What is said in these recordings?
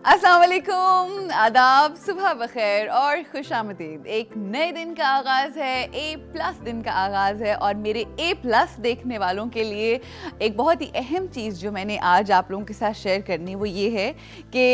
अस्सलाम वालेकुम, आदाब, सुबह बखैर और खुशामदीद। एक नए दिन का आगाज़ है, A+ दिन का आगाज़ है और मेरे A+ देखने वालों के लिए एक बहुत ही अहम चीज़ जो मैंने आज आप लोगों के साथ शेयर करनी वो ये है कि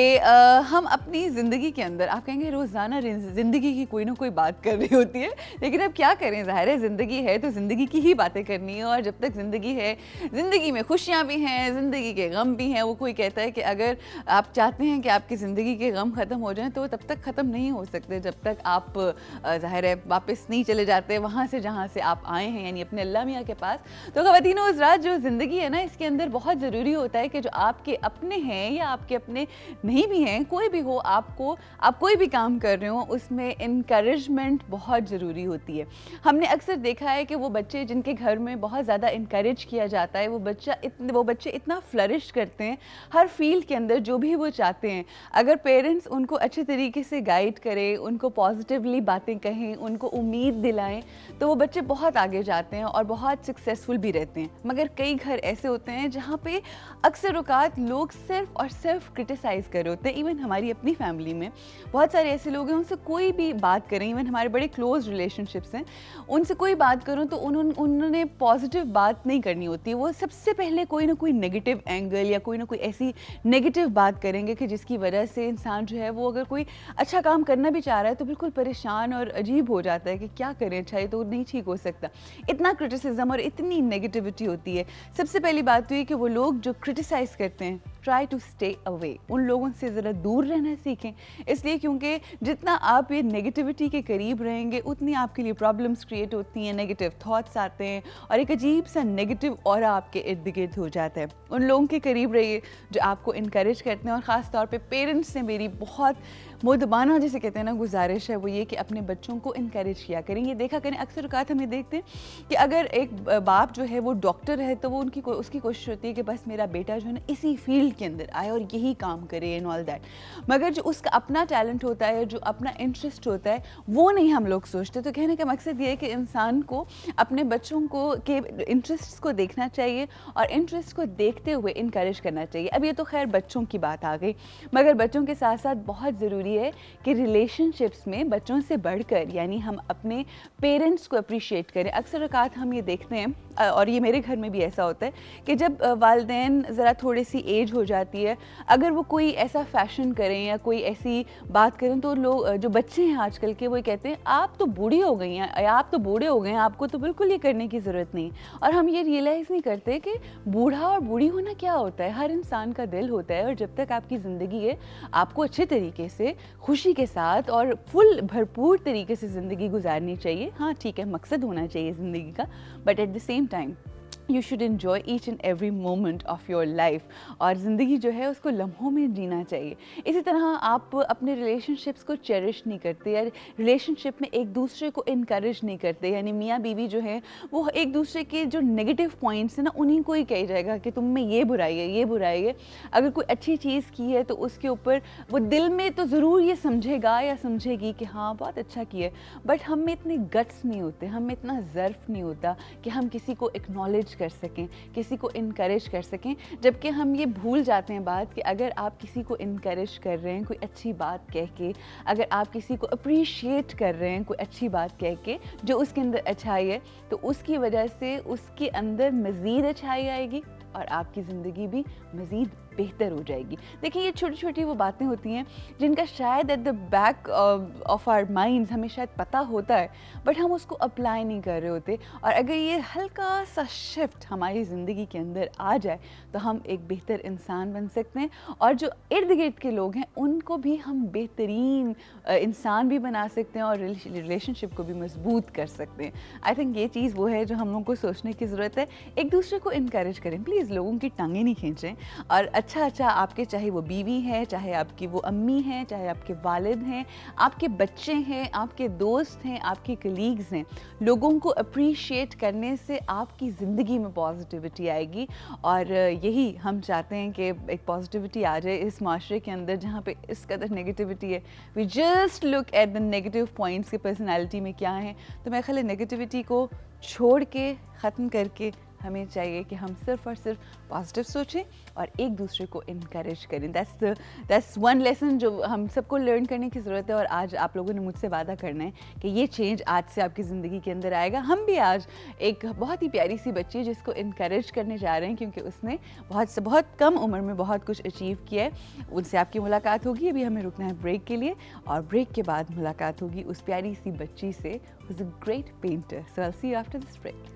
हम अपनी ज़िंदगी के अंदर, आप कहेंगे रोज़ाना ज़िंदगी की कोई ना कोई बात कर रही होती है, लेकिन अब क्या करें, ज़ाहिर है ज़िंदगी है तो ज़िंदगी की ही बातें करनी है। और जब तक ज़िंदगी है, ज़िंदगी में खुशियाँ भी हैं, ज़िंदगी के गम भी हैं। वो कोई कहता है कि अगर आप चाहते हैं कि आपकी ज़िंदगी के गम ख़त्म हो जाएं तो वो तब तक ख़त्म नहीं हो सकते जब तक आप ज़ाहिर है वापस नहीं चले जाते वहाँ से जहाँ से आप आए हैं, यानी अपने अल्लाह मियाँ के पास। तो ख़वातीन व हज़रात, जो ज़िंदगी है ना, इसके अंदर बहुत ज़रूरी होता है कि जो आपके अपने हैं या आपके अपने नहीं भी हैं, कोई भी हो, आप कोई भी काम कर रहे हो उसमें इनकरेजमेंट बहुत ज़रूरी होती है। हमने अक्सर देखा है कि वो बच्चे जिनके घर में बहुत ज़्यादा इनकरेज किया जाता है, वो बच्चे इतना फ्लरिश करते हैं हर फील्ड के अंदर जो भी वो चाहते हैं। अगर पेरेंट्स उनको अच्छे तरीके से गाइड करें, उनको पॉजिटिवली बातें कहें, उनको उम्मीद दिलाएं, तो वो बच्चे बहुत आगे जाते हैं और बहुत सक्सेसफुल भी रहते हैं। मगर कई घर ऐसे होते हैं जहाँ पे अक्सर औकात लोग सिर्फ और सिर्फ क्रिटिसाइज़ कर रहे होते हैं। इवन हमारी अपनी फैमिली में बहुत सारे ऐसे लोग हैं, उनसे कोई भी बात करें, इवन हमारे बड़े क्लोज रिलेशनशिप्स हैं, उनसे कोई बात करूँ तो उन्होंने पॉजिटिव बात नहीं करनी होती। वो सबसे पहले कोई ना कोई नेगेटिव एंगल या कोई ना कोई ऐसी नेगेटिव बात करेंगे कि जिसकी वजह से इंसान जो है वो अगर कोई अच्छा काम करना भी चाह रहा है तो बिल्कुल परेशान और अजीब हो जाता है कि क्या करें, अच्छा ये तो नहीं ठीक हो सकता। इतना क्रिटिसिज्म और इतनी नेगेटिविटी होती है। सबसे पहली बात तो ये कि वो लोग जो क्रिटिसाइज़ करते हैं, ट्राई टू स्टे अवे, उन लोगों से ज़रा दूर रहना सीखें। इसलिए क्योंकि जितना आप ये नेगेटिविटी के करीब रहेंगे उतनी आपके लिए प्रॉब्लम्स क्रिएट होती हैं, नेगेटिव थॉट्स आते हैं और एक अजीब सा नेगेटिव ऑरा आपके इर्द गिर्द हो जाता है। उन लोगों के करीब रहिए जो आपको इनकरेज करते हैं। और ख़ास तौर पे पेरेंट्स से मेरी बहुत मुदबाना जिसे कहते हैं ना गुजारिश है वो ये कि अपने बच्चों को इनकरेज किया करें। ये देखा करें, अक्सर औकात हम ये देखते हैं कि अगर एक बाप जो है वो डॉक्टर है तो वो उसकी कोशिश होती है कि बस मेरा बेटा जो है ना इसी फील्ड के अंदर आए और यही काम करे एंड ऑल दैट। मगर जो उसका अपना टैलेंट होता है, जो अपना इंटरेस्ट होता है, वो नहीं हम लोग सोचते। तो कहने का मकसद ये है कि इंसान को अपने बच्चों को के इंटरेस्ट को देखना चाहिए और इंटरेस्ट को देखते हुए इनकरेज करना चाहिए। अब ये तो खैर बच्चों की बात आ गई, मगर बच्चों के साथ साथ बहुत ज़रूरी है कि रिलेशनशिप्स में बच्चों से बढ़कर यानी हम अपने पेरेंट्स को अप्रिशिएट करें। अक्सर औकात हम ये देखते हैं और ये मेरे घर में भी ऐसा होता है कि जब वालिदैन ज़रा थोड़ी सी एज हो जाती है, अगर वो कोई ऐसा फैशन करें या कोई ऐसी बात करें तो लोग, जो बच्चे हैं आजकल के, वो कहते हैं आप तो बूढ़ी हो गई हैं या आप तो बूढ़े हो गए हैं, आपको तो बिल्कुल ये करने की ज़रूरत नहीं। और हम ये रियलाइज़ नहीं करते कि बूढ़ा और बूढ़ी होना क्या होता है। हर इंसान का दिल होता है और जब तक आपकी ज़िंदगी है आपको अच्छे तरीके से, खुशी के साथ और फुल भरपूर तरीके से ज़िंदगी गुजारनी चाहिए। हाँ ठीक है, मकसद होना चाहिए ज़िंदगी का, but at the same time you should enjoy each and every moment of your life. और ज़िंदगी जो है उसको लम्हों में जीना चाहिए। इसी तरह आप अपने रिलेशनशिप्स को चेरिश नहीं करते या रिलेशनशिप में एक दूसरे को इनकरेज नहीं करते, यानी मियाँ बीवी जो है वो एक दूसरे के जो नेगेटिव पॉइंट्स हैं ना उन्हीं को ही कहा जाएगा कि तुम में ये बुराई है, ये बुराई है। अगर कोई अच्छी चीज़ की है तो उसके ऊपर वो दिल में तो ज़रूर ये समझेगा या समझेगी कि हाँ बहुत अच्छा किया है, बट हम में इतने गट्स नहीं होते, हम में इतना ज़र्फ नहीं होता कि हम किसी को एक्नॉलेज कर सकें, किसी को इनकरेज कर सकें। जबकि हम ये भूल जाते हैं बात कि अगर आप किसी को इनकरेज कर रहे हैं कोई अच्छी बात कह के, अगर आप किसी को अप्रिशिएट कर रहे हैं कोई अच्छी बात कह के जो उसके अंदर अच्छाई है, तो उसकी वजह से उसके अंदर मज़ीद अच्छाई आएगी और आपकी ज़िंदगी भी मज़ीद बेहतर हो जाएगी। देखिए, ये छोटी छोटी वो बातें होती हैं जिनका शायद at the back of our minds हमें शायद पता होता है, बट हम उसको अप्लाई नहीं कर रहे होते। और अगर ये हल्का सा शिफ्ट हमारी ज़िंदगी के अंदर आ जाए तो हम एक बेहतर इंसान बन सकते हैं, और जो इर्द गिर्द के लोग हैं उनको भी हम बेहतरीन इंसान भी बना सकते हैं और रिलेशनशिप को भी मजबूत कर सकते हैं। आई थिंक ये चीज़ वो है जो हम लोगों को सोचने की ज़रूरत है। एक दूसरे को इनकरेज करें, प्लीज़ लोगों की टांगें नहीं खींचें। और अच्छा आपके, चाहे वो बीवी है, चाहे आपकी वो अम्मी हैं, चाहे आपके वालिद हैं, आपके बच्चे हैं, आपके दोस्त हैं, आपके कलीग्स हैं, लोगों को अप्रिशिएट करने से आपकी ज़िंदगी में पॉजिटिविटी आएगी। और यही हम चाहते हैं कि एक पॉजिटिविटी आ जाए इस माशरे के अंदर जहाँ पे इस कदर नेगेटिविटी है। We just look at the negative points के पर्सनैलिटी में क्या है। तो मैं ख्याल नेगेटिविटी को छोड़ के, ख़त्म करके हमें चाहिए कि हम सिर्फ और सिर्फ पॉजिटिव सोचें और एक दूसरे को इनकरेज करें। दैट्स वन लेसन जो हम सबको लर्न करने की ज़रूरत है। और आज आप लोगों ने मुझसे वादा करना है कि ये चेंज आज से आपकी ज़िंदगी के अंदर आएगा। हम भी आज एक बहुत ही प्यारी सी बच्ची जिसको इनकरेज करने जा रहे हैं, क्योंकि उसने बहुत कम उम्र में बहुत कुछ अचीव किया है। उनसे आपकी मुलाकात होगी। अभी हमें रुकना है ब्रेक के लिए, और ब्रेक के बाद मुलाकात होगी उस प्यारी सी बच्ची से, who's a great painter. So I'll see you after this break.